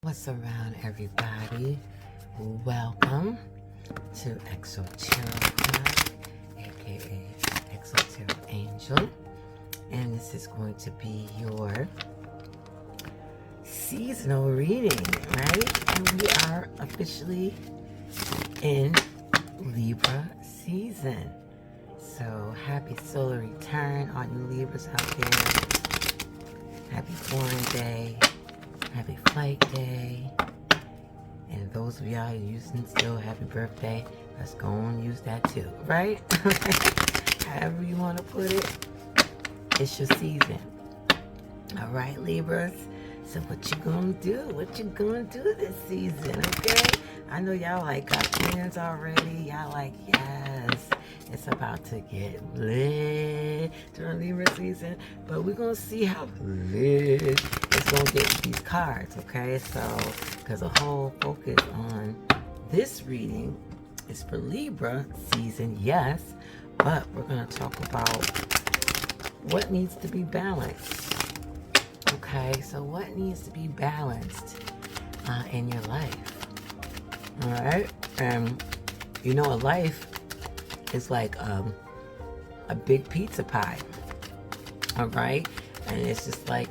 What's around, everybody? Welcome to Exoterica, aka Exoteric Angel, and this is going to be your seasonal reading, right? And we are officially in Libra season. So happy solar return, all you Libras out there. Happy foreign day. Happy flight day. And those of y'all using still happy birthday, let's go and use that too, right? However you want to put it, it's your season. All right, Libras. So what you gonna do? What you gonna do this season, okay? I know y'all like got plans already. Y'all like, yes, it's about to get lit during Libra season. But we're gonna see how lit it's gonna get with these cards, okay? So, because the whole focus on this reading is for Libra season, yes, but we're gonna talk about what needs to be balanced. Okay, so what needs to be balanced in your life? All right, and you know, a life is like a big pizza pie. All right, and it's just like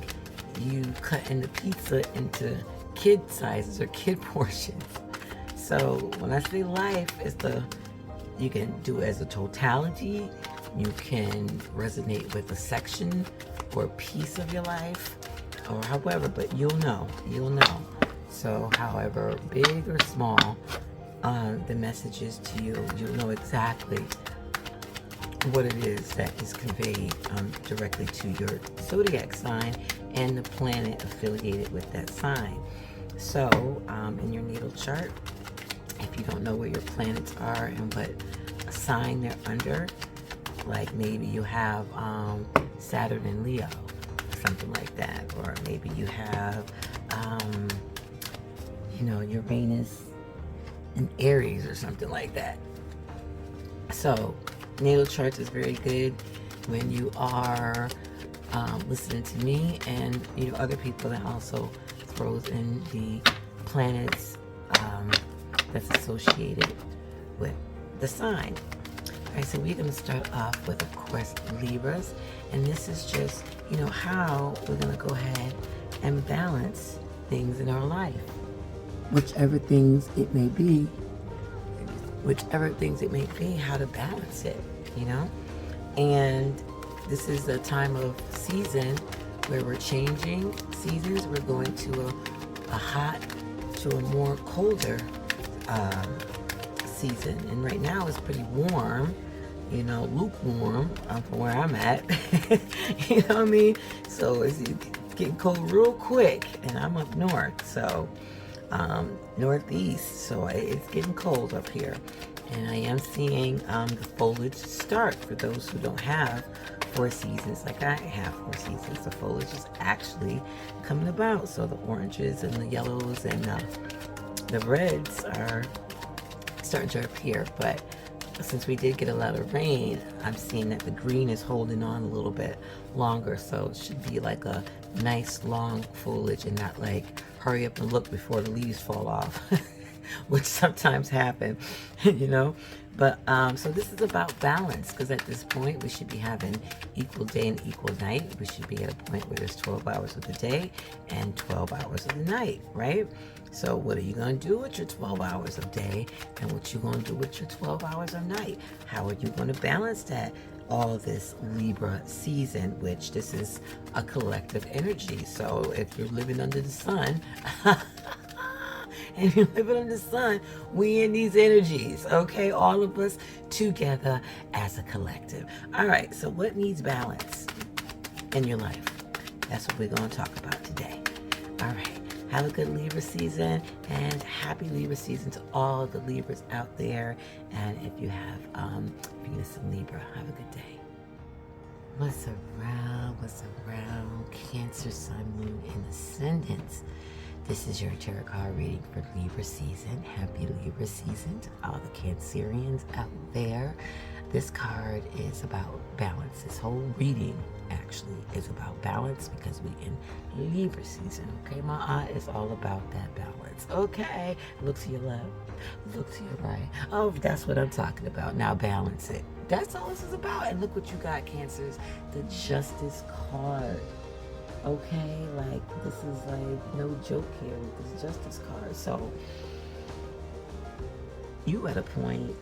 you cutting the pizza into kid sizes or kid portions. So when I say life, it's you can do it as a totality. You can resonate with a section or a piece of your life, or however, but you'll know. So however big or small the message is to you, you'll know exactly what it is that is conveyed directly to your zodiac sign and the planet affiliated with that sign. So in your natal chart, if you don't know where your planets are and what sign they're under, like maybe you have Saturn in Leo, something like that, or maybe you have Uranus in Aries or something like that. So natal charts is very good when you are listening to me and other people that also throws in the planets that's associated with the sign. Alright, so we're going to start off with, of course, Libras, and this is just how we're going to go ahead and balance things in our life, whichever things it may be, how to balance it, and this is a time of season where we're changing seasons. We're going to a hot to a more colder season, and right now it's pretty warm, lukewarm from where I'm at. You know what I mean? So it's getting cold real quick, and I'm up north, so northeast, so it's getting cold up here. And I am seeing the foliage start for those who don't have 4 seasons like I have 4 seasons. The foliage is actually coming about, so the oranges and the yellows and the reds are starting to appear. But since we did get a lot of rain, I'm seeing that the green is holding on a little bit longer, so it should be like a nice long foliage and not like hurry up and look before the leaves fall off, which sometimes happen, But so this is about balance, because at this point we should be having equal day and equal night. We should be at a point where there's 12 hours of the day and 12 hours of the night, right? So what are you going to do with your 12 hours of day, and what you going to do with your 12 hours of night? How are you going to balance that all this Libra season, which this is a collective energy? So if you're living under the sun, and you're living under the sun, we in these energies, okay? All of us together as a collective. All right, so what needs balance in your life? That's what we're going to talk about today. All right. Have a good Libra season, and happy Libra season to all the Libras out there. And if you have Venus in Libra, have a good day. What's around? Cancer, Sun, Moon, and Ascendant. This is your tarot card reading for Libra season. Happy Libra season to all the Cancerians out there. This card is about balance. This whole reading actually is about balance, because we in Libra season. Okay, my eye is all about that balance. Okay, look to your left, look to your right. Oh, that's what I'm talking about. Now balance it. That's all this is about. And look what you got, Cancers. The Justice card. Okay, like this is like no joke here with this Justice card. So you at a point,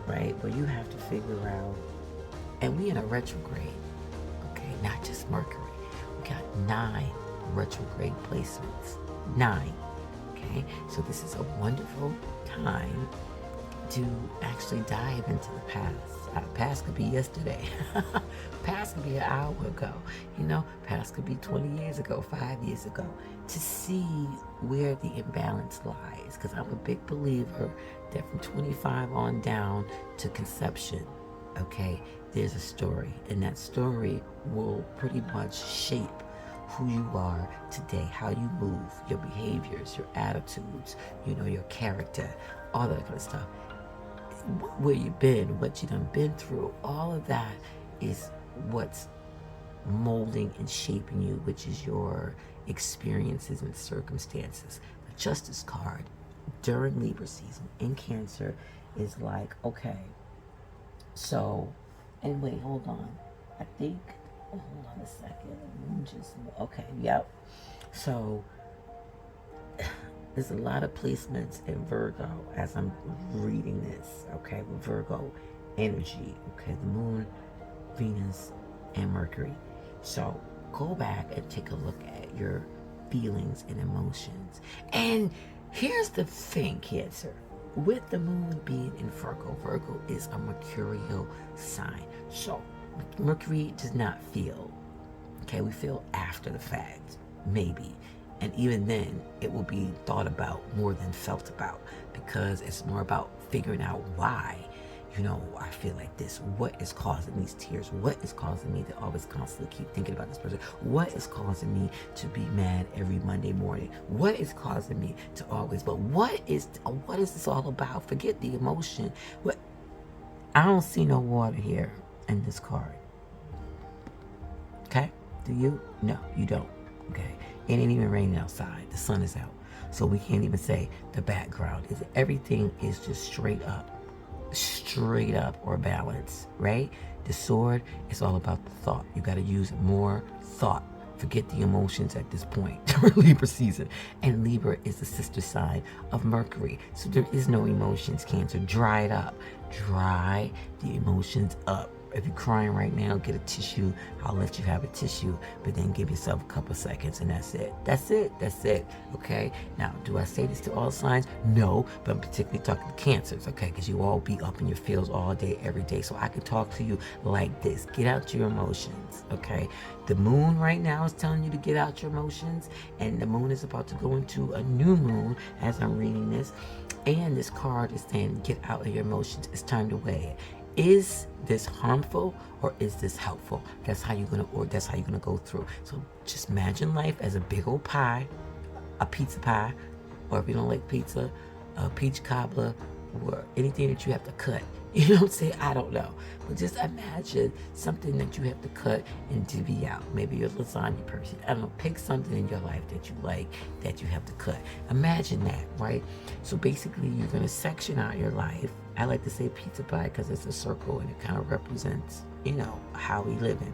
right, where you have to figure out, and we in a retrograde, okay, not just Mercury. We got 9 retrograde placements. 9. Okay, so this is a wonderful time to actually dive into the past. Past could be yesterday. Past could be an hour ago. You know, past could be 20 years ago, 5 years ago. To see where the imbalance lies. Because I'm a big believer that from 25 on down to conception, okay, there's a story. And that story will pretty much shape who you are today, how you move, your behaviors, your attitudes, you know, your character, all that kind of stuff. Where you've been, what you done been through, all of that is what's molding and shaping you, which is your experiences and circumstances. The Justice card during Libra season in Cancer is like, okay, so, and wait, hold on. I think, hold on a second. Okay, yep. So, there's a lot of placements in Virgo as I'm reading this, okay, with Virgo energy, okay, the moon, Venus, and Mercury. So go back and take a look at your feelings and emotions. And here's the thing, Cancer. With the moon being in Virgo, Virgo is a mercurial sign. So Mercury does not feel, okay, we feel after the fact, maybe. And even then, it will be thought about more than felt about, because it's more about figuring out why, you know, I feel like this. What is causing these tears? What is causing me to always constantly keep thinking about this person? What is causing me to be mad every Monday morning? What is causing me to always, but what is this all about? Forget the emotion. What? I don't see no water here in this card. Okay? Do you? No, you don't. Okay? It ain't even raining outside. The sun is out. So we can't even say the background is, everything is just straight up or balance, right? The sword is all about the thought. You got to use more thought. Forget the emotions at this point during Libra season. And Libra is the sister sign of Mercury. So there is no emotions, Cancer. Dry it up. Dry the emotions up. If you're crying right now, get a tissue. I'll let you have a tissue, but then give yourself a couple seconds and that's it. That's it. Okay? Now, do I say this to all signs? No, but I'm particularly talking to Cancers, okay? Because you all be up in your feels all day, every day. So I can talk to you like this. Get out your emotions, okay? The moon right now is telling you to get out your emotions, and the moon is about to go into a new moon as I'm reading this. And this card is saying, get out of your emotions. It's time to weigh it. Is this harmful or is this helpful? That's how you're gonna go through. So just imagine life as a big old pie, a pizza pie, or if you don't like pizza, a peach cobbler, or anything that you have to cut. You know what I'm saying? I don't know. But just imagine something that you have to cut and divvy out. Maybe you're a lasagna person. I don't know. Pick something in your life that you like that you have to cut. Imagine that, right? So basically, you're going to section out your life. I like to say pizza pie because it's a circle and it kind of represents, you know, how we live in.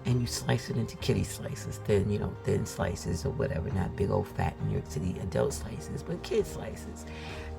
And you slice it into kitty slices, thin slices or whatever, not big old fat New York City adult slices, but kid slices.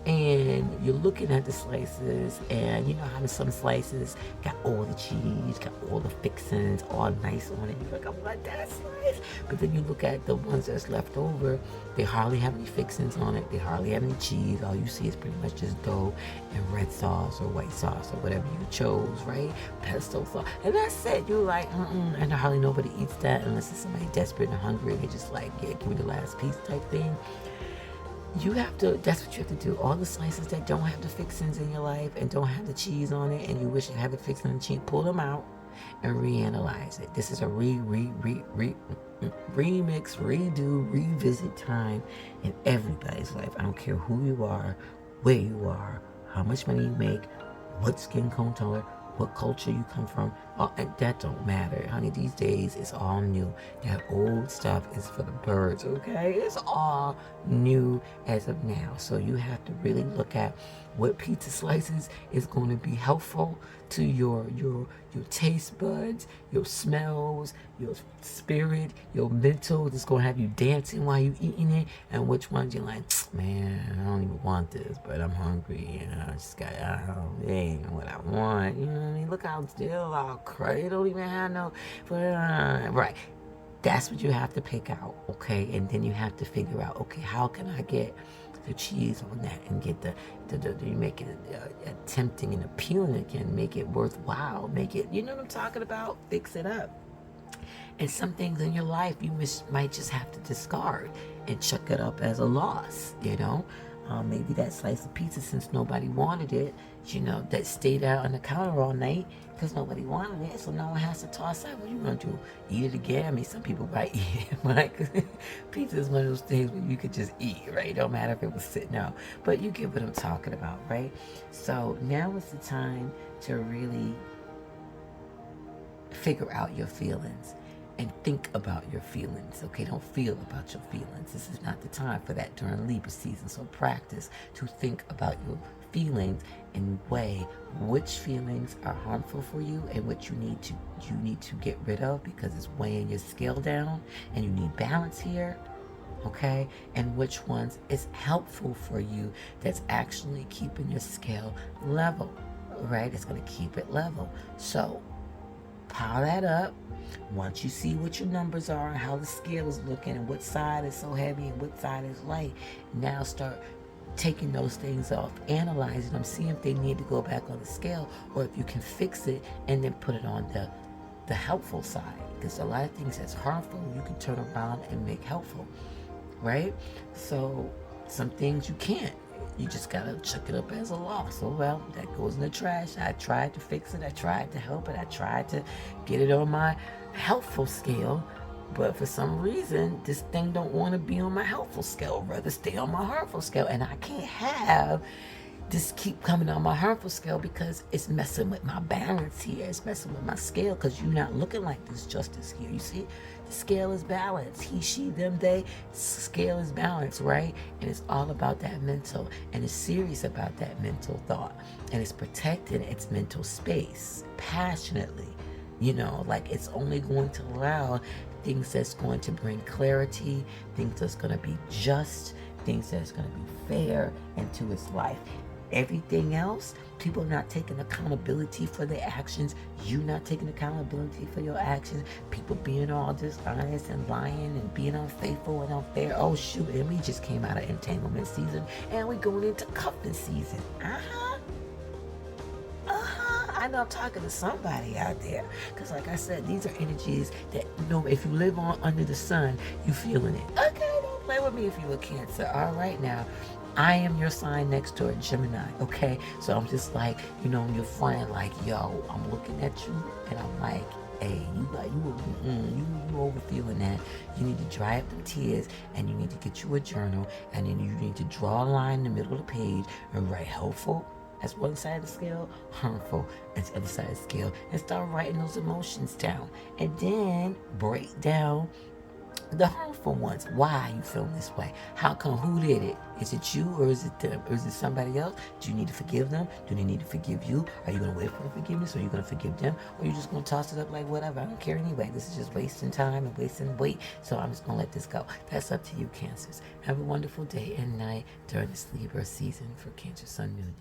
And you're looking at the slices, and you know how some slices got all the cheese, got all the fixings, all nice on it. You're like, I want that slice. But then you look at the ones that's left over, they hardly have any fixings on it. They hardly have any cheese. All you see is pretty much just dough and red sauce or white sauce or whatever you chose, right? Pesto sauce. And that's it. You're like, and hardly nobody eats that unless it's somebody desperate and hungry. They just like, yeah, give me the last piece type thing. That's what you have to do. All the slices that don't have the fixings in your life and don't have the cheese on it and you wish it had the fixing and cheese, pull them out and reanalyze it. This is a remix, redo, revisit time in everybody's life. I don't care who you are, where you are, how much money you make, what skin tone color, what culture you come from. That don't matter, honey. These days it's all new. That old stuff is for the birds, okay? It's all new as of now. So you have to really look at what pizza slices is going to be helpful to your taste buds, your smells, your spirit, your mental. That's going to have you dancing while you eating it, and which ones you're like, man, I don't even want this, but I'm hungry. I just got, it ain't what I want. You know what I mean? Look how still all crazy. Don't even have no, right. That's what you have to pick out, okay? And then you have to figure out, okay, how can I get the cheese on that and get you make it tempting and appealing again, make it worthwhile, make it, you know what I'm talking about? Fix it up. And some things in your life you might just have to discard and chuck it up as a loss, you know? Maybe that slice of pizza, since nobody wanted it, you know, that stayed out on the counter all night because nobody wanted it, so no one has to toss out. What are you going to do? Eat it again? I mean, some people might eat it, right? Because pizza is one of those things where you could just eat, right? Don't matter if it was sitting out. But you get what I'm talking about, right? So now is the time to really figure out your feelings and think about your feelings, okay? Don't feel about your feelings. This is not the time for that during Libra season. So practice to think about your feelings and weigh which feelings are harmful for you and which you need to get rid of because it's weighing your scale down and you need balance here, okay? And which ones is helpful for you that's actually keeping your scale level, right? It's going to keep it level. So pile that up. Once you see what your numbers are and how the scale is looking and what side is so heavy and what side is light, now start taking those things off, analyzing them, seeing if they need to go back on the scale or if you can fix it and then put it on the helpful side. Because a lot of things that's harmful, you can turn around and make helpful, right? So some things you can't. You just gotta chuck it up as a loss. Oh well, that goes in the trash. I tried to fix it. I tried to help it. I tried to get it on my helpful scale. But for some reason, this thing don't want to be on my helpful scale. Rather stay on my harmful scale. And I can't have this keep coming on my harmful scale because it's messing with my balance here. It's messing with my scale because you're not looking like this justice here. You see, the scale is balanced. He, she, them, they. Scale is balanced, right? And it's all about that mental. And it's serious about that mental thought. And it's protecting its mental space passionately. You know, like it's only going to allow things that's going to bring clarity, things that's going to be just, things that's going to be fair into its life. Everything else, people not taking accountability for their actions, you not taking accountability for your actions, people being all dishonest and lying and being unfaithful and unfair. Oh shoot, and we just came out of entanglement season and we going into cuffing season. I know I'm talking to somebody out there. Because like I said, these are energies that, you know, if you live on under the sun, you feeling it. Okay, don't play with me if you're a Cancer. All right now. I am your sign next door, Gemini, okay? So I'm just like, you know, your friend, like, yo, I'm looking at you, and I'm like, hey, you overfeeling that. You need to dry up the tears, and you need to get you a journal, and then you need to draw a line in the middle of the page and write helpful. That's one side of the scale, harmful. That's the other side of the scale. And start writing those emotions down. And then break down the harmful ones. Why are you feeling this way? How come? Who did it? Is it you or is it them? Or is it somebody else? Do you need to forgive them? Do they need to forgive you? Are you going to wait for the forgiveness? Or are you going to forgive them? Or are you just going to toss it up like whatever? I don't care anyway. This is just wasting time and wasting weight. So I'm just going to let this go. That's up to you, Cancers. Have a wonderful day and night during this Libra season for Cancer Sun, Moon,